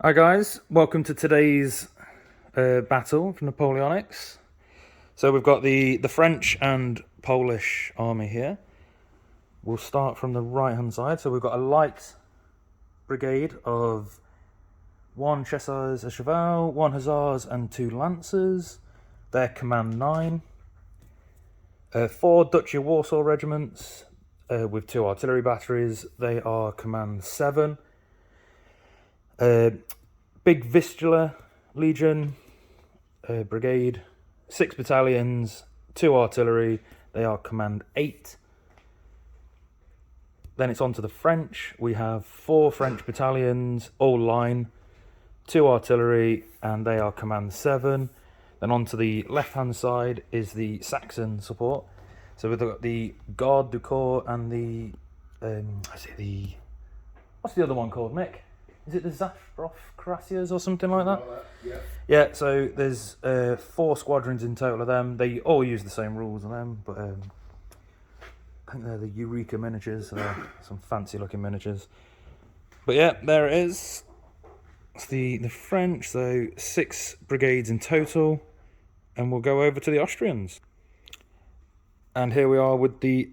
Hi guys, welcome to today's battle for Napoleonics. So we've got the French and Polish army here. We'll start from the right hand side. So we've got a light brigade of 1 Chasseurs à Cheval, 1 Hussars and 2 Lancers. They're command 9. 4 Duchy of Warsaw regiments with 2 artillery batteries. They are command 7. Big Vistula Legion brigade, 6 battalions, 2 artillery. They are command 8. Then it's on to the French. We have 4 French battalions, all line, 2 artillery, and they are command 7. Then on to the left-hand side is the Saxon support. So we've got the Garde du Corps and the what's the other one called, Mick? Is it the Zafrov Cuirassiers or something like that? Yeah, so there's 4 squadrons in total of them. They all use the same rules of them, but I think they're the Eureka miniatures. So they're some fancy looking miniatures. But yeah, there it is. It's the French, so 6 brigades in total. And we'll go over to the Austrians. And here we are with the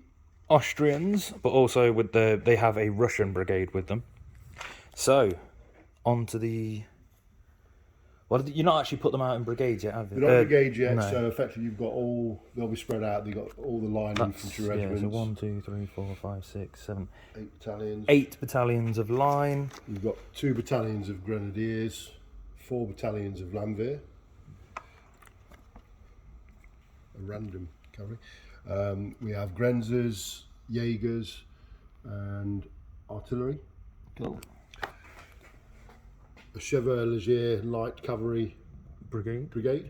Austrians, but also with they have a Russian brigade with them. So, on to the... Well, you've not actually put them out in brigades yet, have you? They're not brigades yet, no. so effectively you've got they'll be spread out, you've got all the line infantry regiments. Yeah, so 1, 2, 3, 4, 5, 6, 7... 8 battalions. 8 battalions of line. You've got 2 battalions of grenadiers, 4 battalions of Landwehr. A random cavalry. We have Grenzers, Jaegers, and artillery. Cool. A Chevalier light cavalry brigade.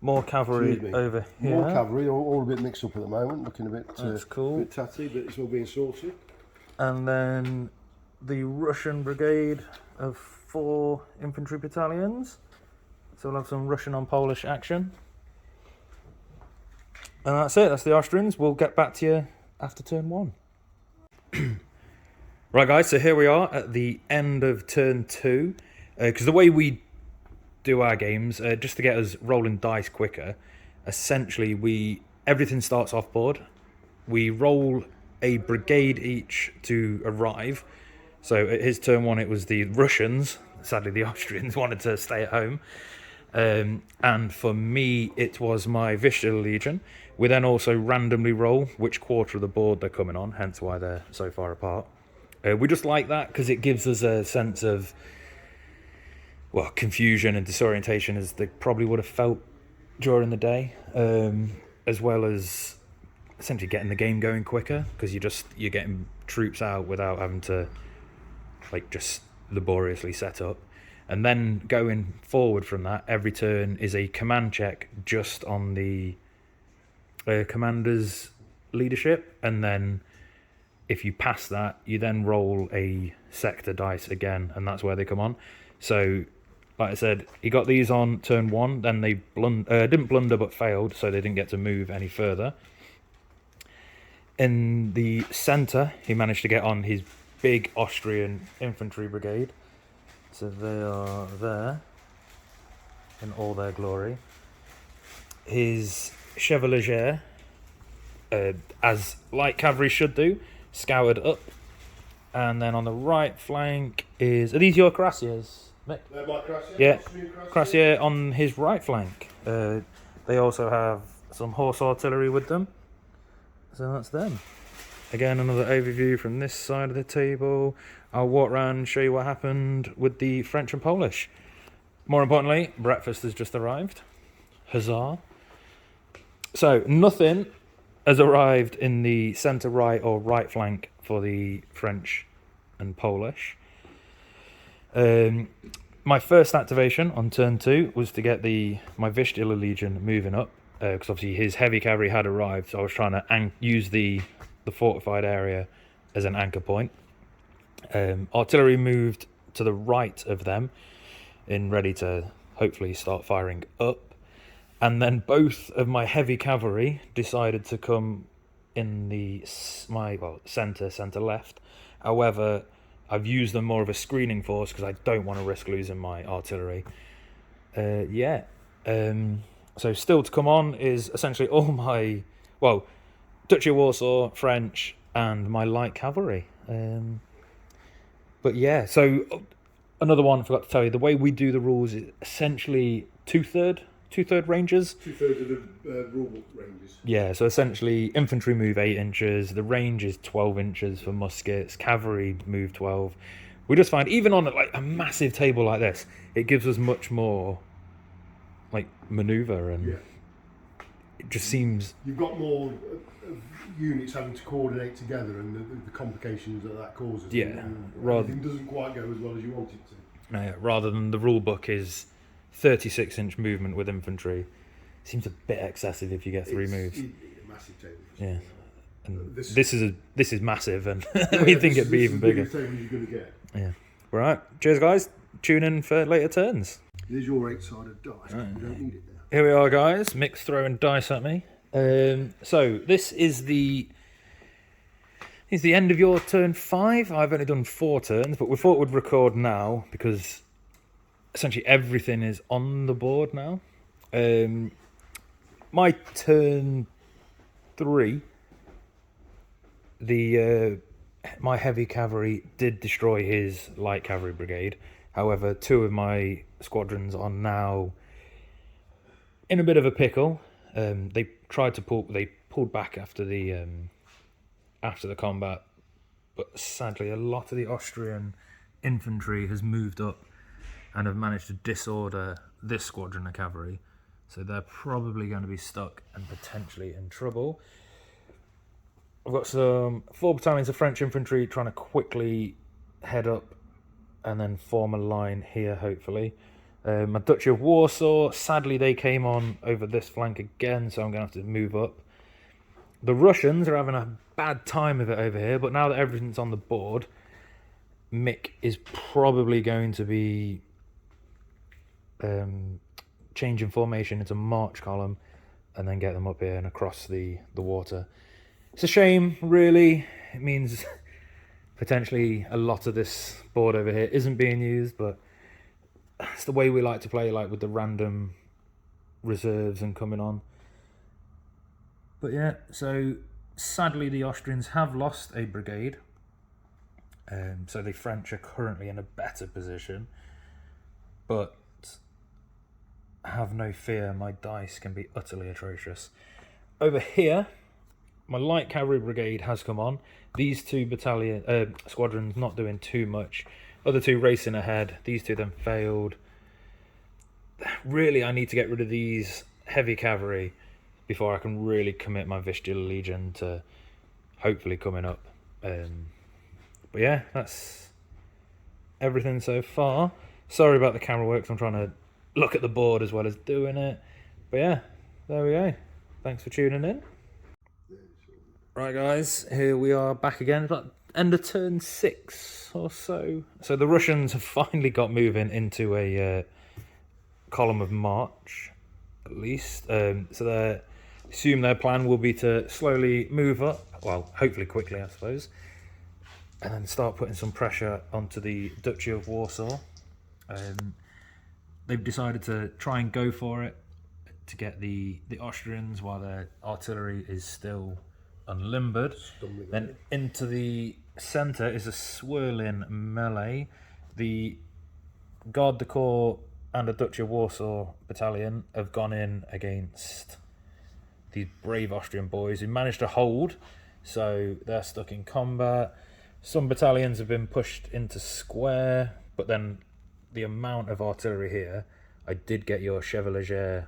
More cavalry over here. More cavalry, all a bit mixed up at the moment, looking a bit, That's cool. A bit tatty, but it's all being sorted. And then the Russian brigade of 4 infantry battalions. So we'll have some Russian on Polish action. And that's it, that's the Austrians. We'll get back to you after turn 1. Right guys, so here we are at the end of turn 2. Because the way we do our games, just to get us rolling dice quicker, essentially everything starts off board. We roll a brigade each to arrive. So at his turn 1 it was the Russians. Sadly the Austrians wanted to stay at home. And for me it was my Vistula Legion. We then also randomly roll which quarter of the board they're coming on, hence why they're so far apart. We just like that because it gives us a sense of, well, confusion and disorientation as they probably would have felt during the day, as well as essentially getting the game going quicker because you're getting troops out without having to just laboriously set up. And then going forward from that, every turn is a command check just on the commander's leadership, and then if you pass that, you then roll a sector dice again, and that's where they come on. So, like I said, he got these on turn 1, then they didn't blunder but failed, so they didn't get to move any further. In the centre, he managed to get on his big Austrian infantry brigade. So they are there in all their glory. His Chevalier, as light cavalry should do, scoured up. And then on the right flank are these your Cuirassiers, Mick? They're my Cuirassiers? Yeah, Cuirassier on his right flank. They also have some horse artillery with them. So that's them. Again, another overview from this side of the table. I'll walk around and show you what happened with the French and Polish. More importantly, breakfast has just arrived. Huzzah. So, nothing has arrived in the centre right or right flank for the French and Polish. My first activation on turn 2 was to get my Vistula Legion moving up, because obviously his heavy cavalry had arrived, so I was trying to use the fortified area as an anchor point. Artillery moved to the right of them, ready to hopefully start firing up. And then both of my heavy cavalry decided to come in the centre left. However, I've used them more of a screening force because I don't want to risk losing my artillery. Yeah. So still to come on is essentially all my, well, Duchy of Warsaw, French, and my light cavalry. But yeah, so another one I forgot to tell you, the way we do the rules is essentially two-third ranges. 2/3 of the rulebook ranges. Yeah, so essentially infantry move 8 inches, the range is 12 inches for muskets, cavalry move 12. We just find, even on like a massive table like this, it gives us much more like maneuver, and it just seems... You've got more units having to coordinate together, and the complications that causes. Yeah, and rather... everything doesn't quite go as well as you want it to. rather than the rule book is 36-inch movement with infantry. Seems a bit excessive if you get 3 moves. A massive table. Yeah, and this is massive, and we think it'd be even bigger. Table you're going to get. Yeah. Right. Cheers, guys. Tune in for later turns. There's your 8-sided dice. But you don't need it now. Here we are, guys. Mick's throwing dice at me. So this is the end of your turn 5. I've only done 4 turns, but we thought we'd record now because essentially everything is on the board now. My turn 3, my heavy cavalry did destroy his light cavalry brigade. However, 2 of my squadrons are now in a bit of a pickle. They pulled back after the combat, but sadly a lot of the Austrian infantry has moved up and have managed to disorder this squadron of cavalry, so they're probably going to be stuck and potentially in trouble. I've got some 4 battalions of French infantry trying to quickly head up and then form a line here, hopefully. My Duchy of Warsaw, sadly they came on over this flank again, so I'm going to have to move up. The Russians are having a bad time of it over here, but now that everything's on the board, Mick is probably going to be changing formation into march column and then get them up here and across the water. It's a shame, really. It means potentially a lot of this board over here isn't being used, but it's the way we like to play, like with the random reserves and coming on. But yeah, so sadly the Austrians have lost a brigade, so the French are currently in a better position, but have no fear, my dice can be utterly atrocious. Over here, my light cavalry brigade has come on. These 2 squadrons not doing too much. Other 2 racing ahead. These 2 then failed. Really, I need to get rid of these heavy cavalry before I can really commit my Vistula Legion to hopefully coming up. But yeah, that's everything so far. Sorry about the camera work, I'm trying to look at the board as well as doing it. But yeah, there we go. Thanks for tuning in. Right, guys, here we are back again. About end of turn 6 or so. So the Russians have finally got moving into a column of march, at least. So they assume their plan will be to slowly move up, well, hopefully quickly, I suppose, and then start putting some pressure onto the Duchy of Warsaw. They've decided to try and go for it to get the Austrians while their artillery is still unlimbered. Then into the centre is a swirling melee. The Garde du Corps and a Duchy of Warsaw battalion have gone in against these brave Austrian boys who managed to hold, so they're stuck in combat. Some battalions have been pushed into square, but then the amount of artillery here, I did get your Chevalier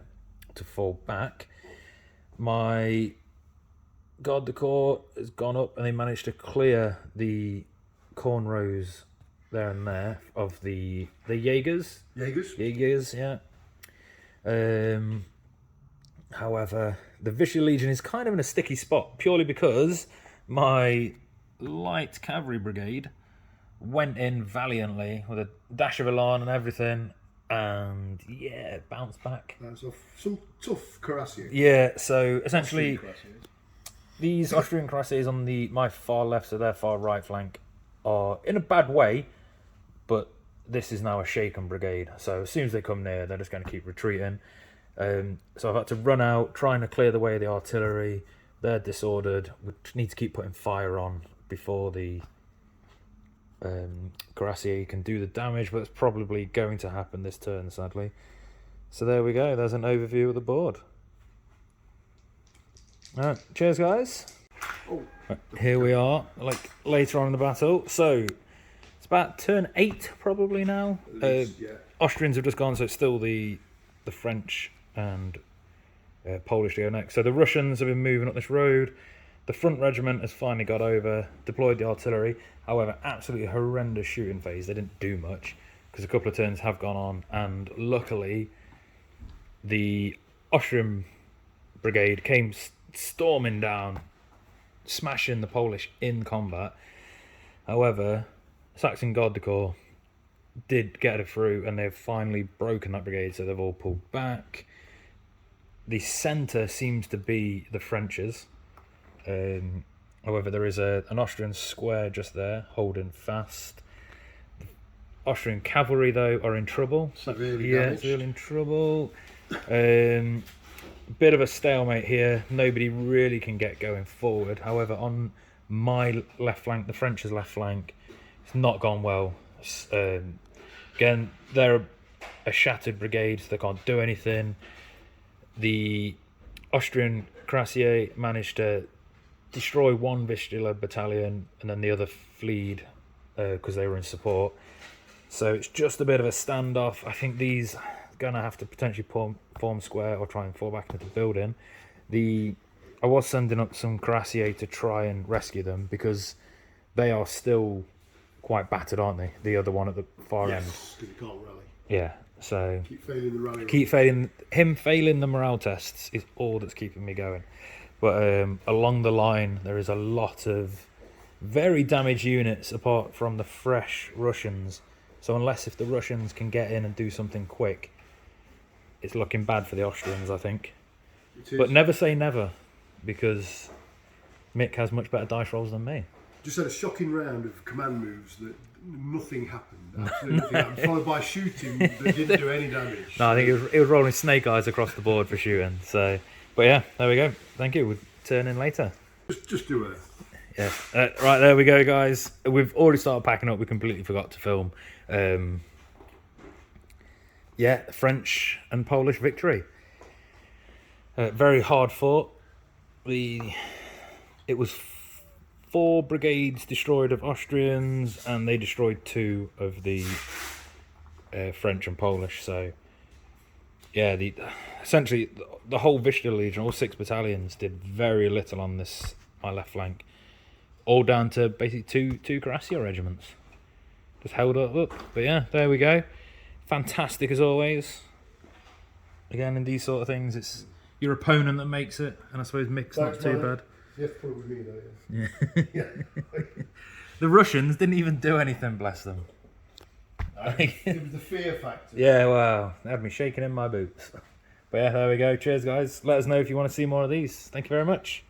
to fall back. My Garde du Corps has gone up and they managed to clear the corn rows there and there of the Jaegers. Jaegers, yeah. However, the Vistula Legion is kind of in a sticky spot purely because my light cavalry brigade went in valiantly with a dash of alarm and everything, and yeah, bounced back. That's some tough cuirassiers. Yeah, so essentially these Austrian cuirassiers on my far left, so their far right flank, are in a bad way, but this is now a shaken brigade. So as soon as they come near, they're just going to keep retreating. So I've had to run out, trying to clear the way of the artillery. They're disordered. We need to keep putting fire on before the Cuirassier can do the damage, but it's probably going to happen this turn, sadly. So there we go. There's an overview of the board. All right, cheers, guys. Right, here we are, like later on in the battle. So it's about turn 8 probably now. Least, yeah. Austrians have just gone, so it's still the French and Polish to go next. So the Russians have been moving up this road. The front regiment has finally got over, deployed the artillery. However, absolutely horrendous shooting phase. They didn't do much because a couple of turns have gone on, and luckily the Austrian brigade came storming down, smashing the Polish in combat. However, Saxon Garde Corps did get it through, and they've finally broken that brigade, so they've all pulled back. The centre seems to be the French's. However, there is an Austrian square just there, holding fast. The Austrian cavalry, though, are in trouble. Severely damaged. Still in trouble. Bit of a stalemate here. Nobody really can get going forward. However, on my left flank, the French's left flank, it's not gone well. Again, they're a shattered brigade, so they can't do anything. The Austrian Cuirassier managed to destroy one Vistula battalion, and then the other fled because they were in support. So it's just a bit of a standoff. I think these are going to have to potentially form square or try and fall back into the building. I was sending up some Cuirassier to try and rescue them because they are still quite battered, aren't they? The other one at the far end. Yes, because you can't rally. Yeah, so Keep failing the rally. failing the morale tests is all that's keeping me going. But along the line, there is a lot of very damaged units apart from the fresh Russians. So unless if the Russians can get in and do something quick, it's looking bad for the Austrians, I think. But never say never, because Mick has much better dice rolls than me. Just had a shocking round of command moves that nothing happened. Absolutely nothing happened. Followed by shooting that didn't do any damage. No, I think it was rolling snake eyes across the board for shooting. So, but yeah, there we go. Thank you. We'll turn in later. Just do it. Yeah. Right, there we go, guys. We've already started packing up. We completely forgot to film. Yeah, French and Polish victory. Very hard fought. It was 4 brigades destroyed of Austrians, and they destroyed 2 of the French and Polish. So, yeah, essentially the whole Vistula Legion, all 6 battalions, did very little on my left flank. All down to basically two Cuirassier regiments. Just held up. But yeah, there we go. Fantastic as always. Again, in these sort of things, it's your opponent that makes it, and I suppose Mick's not too bad. You have to put it with me though, Yeah. yeah. The Russians didn't even do anything, bless them. It was the fear factor. Yeah, wow. They had me shaking in my boots. But yeah, there we go. Cheers, guys. Let us know if you want to see more of these. Thank you very much.